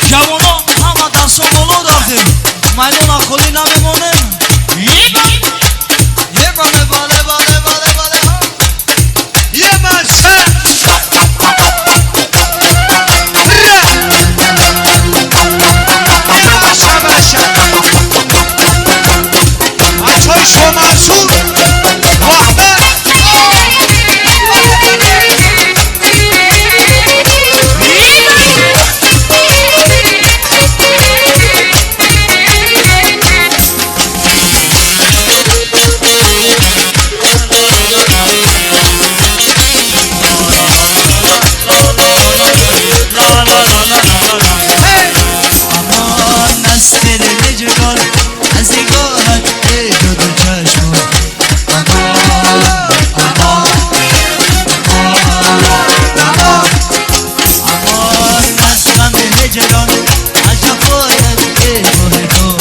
جوانا همه دستان بالا رفتیم میدان اخولی نمیمانیم یه بانه باله باله باله باله یه بسه بشه بشه بچه های شما منصور وقته جان عجب باید که ماه تو